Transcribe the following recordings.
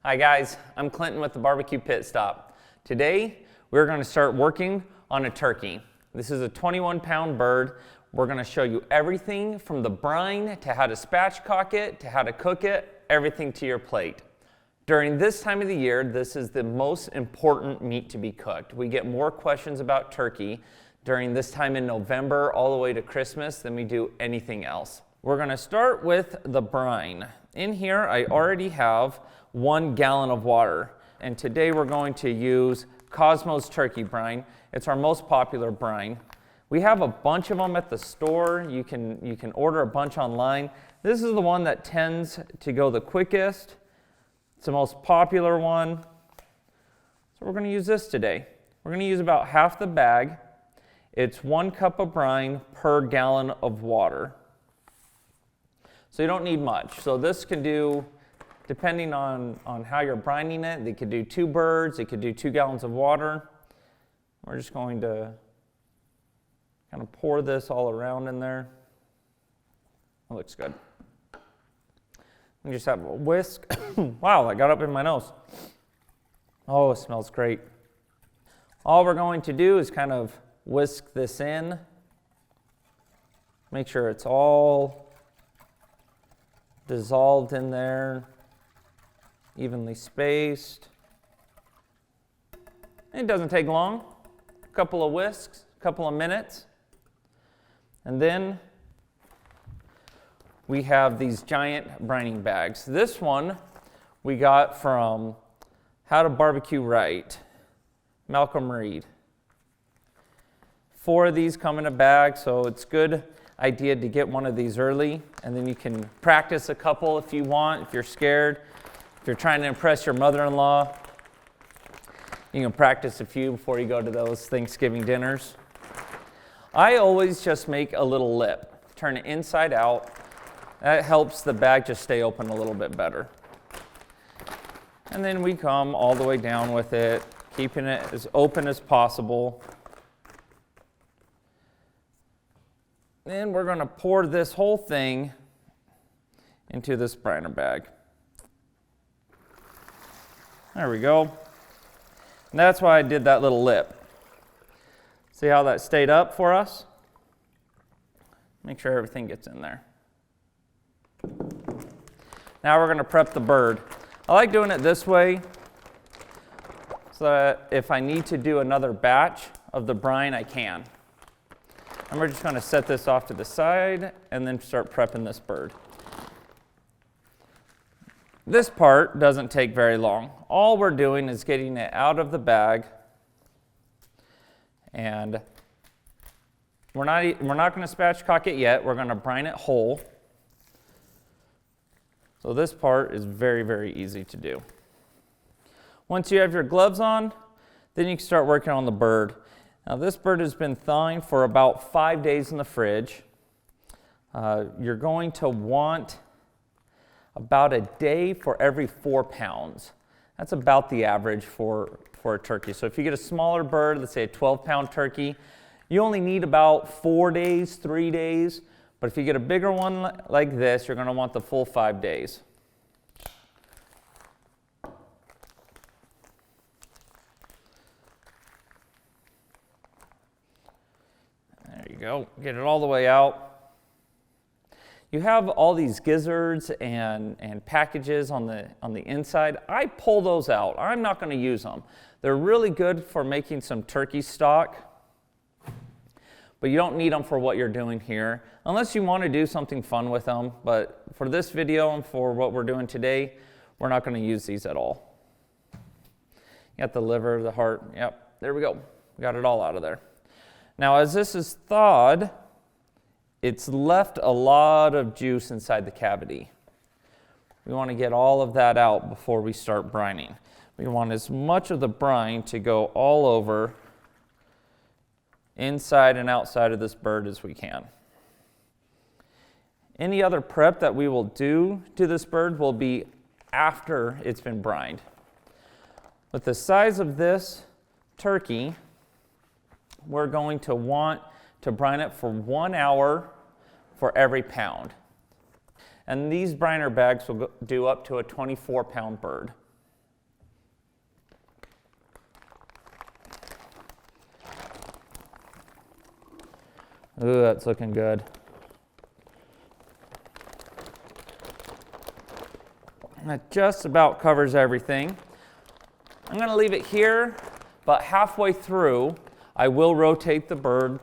Hi guys, I'm Clinton with the BBQ Pit Stop. Today we're going to start working on a turkey. This is a 21-pound bird. We're going to show you everything from the brine to how to spatchcock it, to how to cook it, everything to your plate. During this time of the year, this is the most important meat to be cooked. We get more questions about turkey during this time in November all the way to Christmas than we do anything else. We're going to start with the brine. In here I already have 1 gallon of water, and today we're going to use Kosmo's turkey brine. It's our most popular brine. We have a bunch of them at the store. You can order a bunch online. This is the one that tends to go the quickest. It's the most popular one. So we're going to use this today. We're going to use about half the bag. It's 1 cup of brine per gallon of water. So you don't need much. So this can do, depending on how you're brining it, they could do 2 birds, it could do 2 gallons of water. We're just going to kind of pour this all around in there. That looks good. We just have a whisk. Wow, that got up in my nose. Oh, it smells great. All we're going to do is kind of whisk this in. Make sure it's all dissolved in there, evenly spaced. It doesn't take long. A couple of whisks, a couple of minutes. And then we have these giant brining bags. This one we got from How to Barbecue Right, Malcolm Reed. 4 of these come in a bag, so it's good idea to get one of these early, and then you can practice a couple if you want, if you're scared. If you're trying to impress your mother-in-law, you can practice a few before you go to those Thanksgiving dinners. I always just make a little lip, turn it inside out. That helps the bag just stay open a little bit better. And then we come all the way down with it, keeping it as open as possible. Then we're going to pour this whole thing into this briner bag. There we go. And that's why I did that little lip. See how that stayed up for us? Make sure everything gets in there. Now we're going to prep the bird. I like doing it this way so that if I need to do another batch of the brine, I can. And we're just going to set this off to the side and then start prepping this bird. This part doesn't take very long. All we're doing is getting it out of the bag, and we're not going to spatchcock it yet. We're going to brine it whole. So this part is very, very easy to do. Once you have your gloves on, then you can start working on the bird. Now this bird has been thawing for about 5 days in the fridge. You're going to want about a day for every 4 pounds. That's about the average for a turkey. So if you get a smaller bird, let's say a 12-pound turkey, you only need about 4 days, 3 days. But if you get a bigger one like this, you're going to want the full 5 days. There you go. Get it all the way out. You have all these gizzards and packages on the inside. I pull those out. I'm not going to use them. They're really good for making some turkey stock, but you don't need them for what you're doing here, unless you want to do something fun with them. But for this video and for what we're doing today, we're not going to use these at all. You got the liver, the heart. Yep, there we go. We got it all out of there. Now, as this is thawed, it's left a lot of juice inside the cavity. We want to get all of that out before we start brining. We want as much of the brine to go all over inside and outside of this bird as we can. Any other prep that we will do to this bird will be after it's been brined. With the size of this turkey, we're going to want to brine it for 1 hour for every pound. And these briner bags will do up to a 24-pound bird. Ooh, that's looking good. That just about covers everything. I'm gonna leave it here, but halfway through, I will rotate the bird.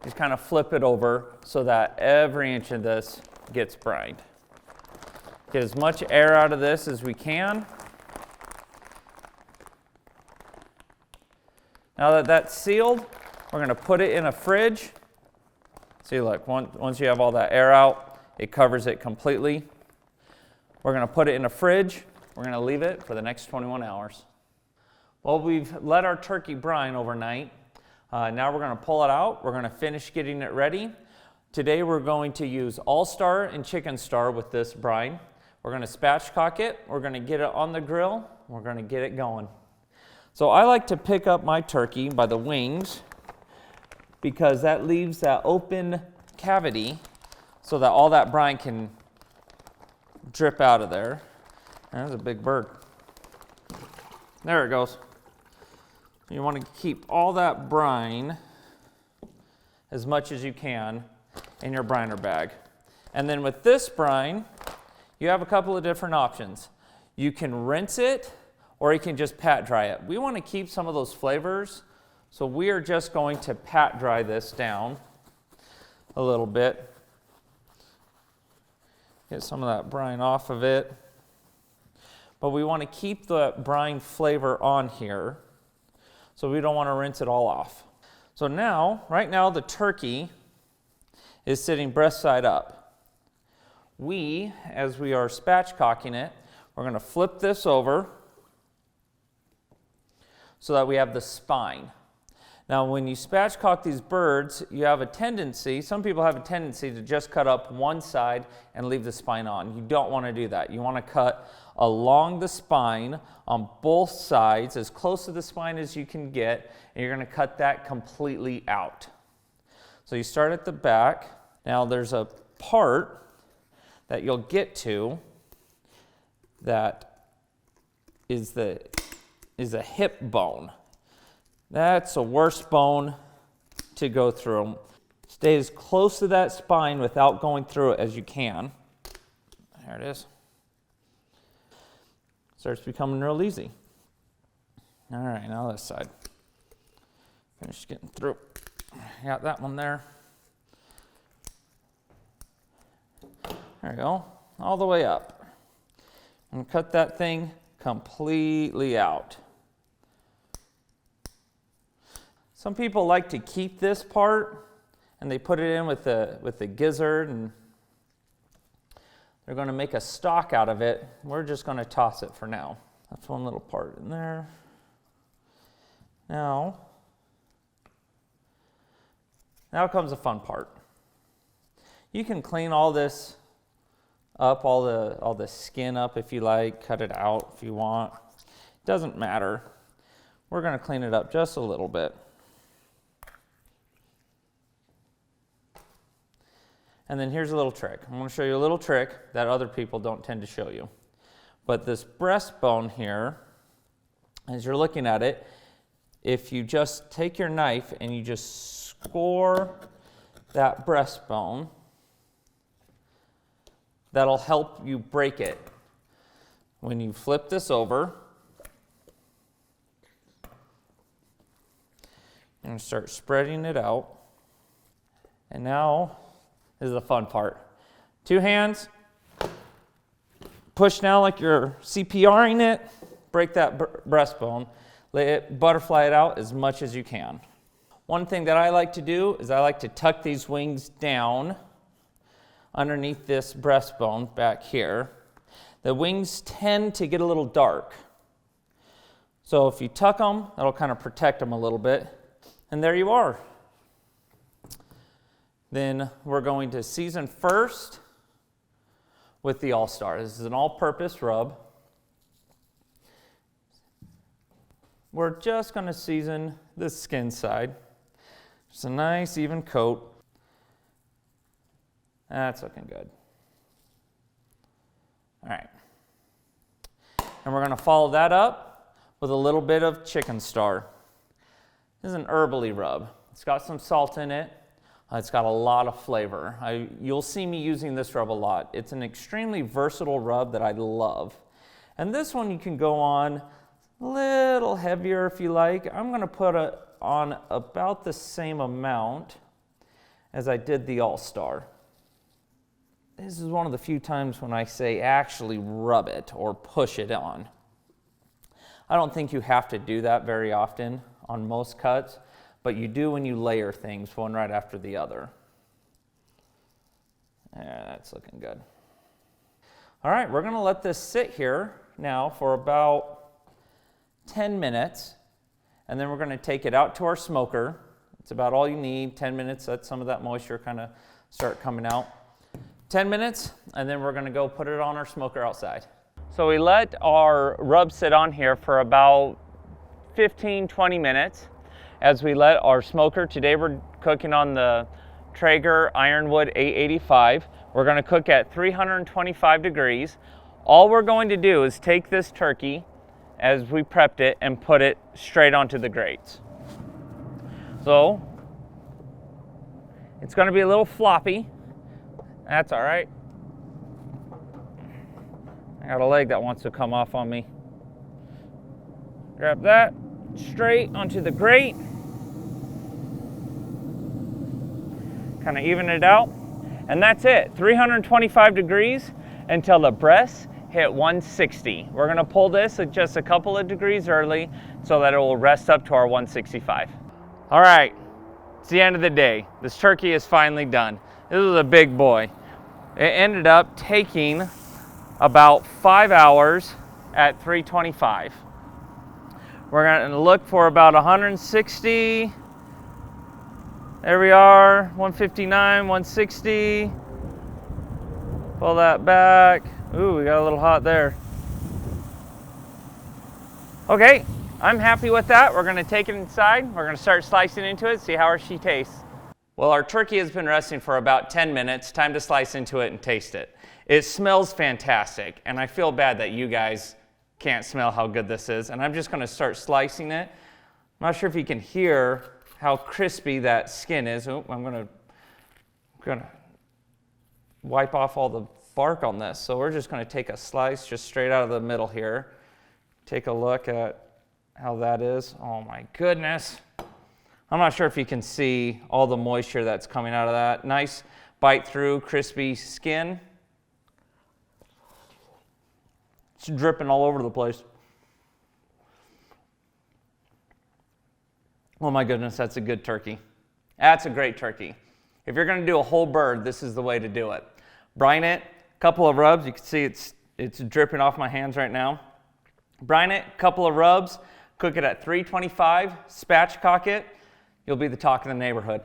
Just kind of flip it over so that every inch of this gets brined. Get as much air out of this as we can. Now that that's sealed, we're gonna put it in a fridge. See, look, once you have all that air out, it covers it completely. We're gonna put it in a fridge. We're gonna leave it for the next 21 hours. Well, we've let our turkey brine overnight. Now we're gonna pull it out. We're gonna finish getting it ready. Today we're going to use All-Star and Chicken Star with this brine. We're gonna spatchcock it. We're gonna get it on the grill. We're gonna get it going. So I like to pick up my turkey by the wings because that leaves that open cavity so that all that brine can drip out of there. There's a big bird. There it goes. You want to keep all that brine as much as you can in your briner bag. And then with this brine, you have a couple of different options. You can rinse it or you can just pat dry it. We want to keep some of those flavors, so we are just going to pat dry this down a little bit. Get some of that brine off of it. But we want to keep the brine flavor on here, so we don't want to rinse it all off. So now, right now, the turkey is sitting breast side up. As we are spatchcocking it, we're going to flip this over so that we have the spine. Now, when you spatchcock these birds, you have a tendency, some people have a tendency to just cut up one side and leave the spine on. You don't want to do that. You want to cut along the spine on both sides, as close to the spine as you can get, and you're going to cut that completely out. So you start at the back. Now, there's a part that you'll get to that is a hip bone. That's the worst bone to go through. Stay as close to that spine without going through it as you can. There it is. Starts becoming real easy. All right, now this side. Finish getting through. Got that one there. There we go. All the way up. And cut that thing completely out. Some people like to keep this part and they put it in with the gizzard and they're going to make a stock out of it. We're just going to toss it for now. That's one little part in there. Now comes the fun part. You can clean all this up, all the skin up if you like, cut it out if you want. Doesn't matter. We're going to clean it up just a little bit. And then here's a little trick. I'm going to show you a little trick that other people don't tend to show you. But this breastbone here, as you're looking at it, if you just take your knife and you just score that breastbone, that'll help you break it. When you flip this over, you're going to start spreading it out. And now, this is the fun part. 2 hands, push down like you're CPRing it, break that breastbone, let it butterfly it out as much as you can. One thing that I like to do is I like to tuck these wings down underneath this breastbone back here. The wings tend to get a little dark. So if you tuck them, that'll kind of protect them a little bit. And there you are. Then we're going to season first with the All-Star. This is an all-purpose rub. We're just going to season the skin side. Just a nice even coat. That's looking good. All right. And we're going to follow that up with a little bit of Chicken Star. This is an herbally rub. It's got some salt in it. It's got a lot of flavor. You'll see me using this rub a lot. It's an extremely versatile rub that I love. And this one you can go on a little heavier if you like. I'm going to put it on about the same amount as I did the All-Star. This is one of the few times when I say actually rub it or push it on. I don't think you have to do that very often on most cuts, but you do when you layer things one right after the other. Yeah, that's looking good. All right, we're going to let this sit here now for about 10 minutes, and then we're going to take it out to our smoker. It's about all you need, 10 minutes, let some of that moisture kind of start coming out. 10 minutes, and then we're going to go put it on our smoker outside. So we let our rub sit on here for about 15-20 minutes as we let our smoker. Today we're cooking on the Traeger Ironwood 885. We're going to cook at 325 degrees. All we're going to do is take this turkey as we prepped it and put it straight onto the grates. So it's going to be a little floppy. That's all right. I got a leg that wants to come off on me. Grab that straight onto the grate. Kind of even it out. And that's it, 325 degrees until the breasts hit 160. We're gonna pull this at just a couple of degrees early so that it will rest up to our 165. All right, it's the end of the day. This turkey is finally done. This was a big boy. It ended up taking about 5 hours at 325. We're gonna look for about 160. There we are, 159, 160. Pull that back. Ooh, we got a little hot there. Okay, I'm happy with that. We're gonna take it inside. We're gonna start slicing into it, see how she tastes. Well, our turkey has been resting for about 10 minutes. Time to slice into it and taste it. It smells fantastic, and I feel bad that you guys can't smell how good this is. And I'm just gonna start slicing it. I'm not sure if you can hear how crispy that skin is. Oh, I'm gonna wipe off all the bark on this. So we're just gonna take a slice just straight out of the middle here. Take a look at how that is. Oh my goodness. I'm not sure if you can see all the moisture that's coming out of that. Nice bite through, crispy skin. It's dripping all over the place. Oh my goodness, that's a good turkey. That's a great turkey. If you're gonna do a whole bird, this is the way to do it. Brine it, a couple of rubs. You can see it's dripping off my hands right now. Brine it, a couple of rubs, cook it at 325, spatchcock it. You'll be the talk of the neighborhood.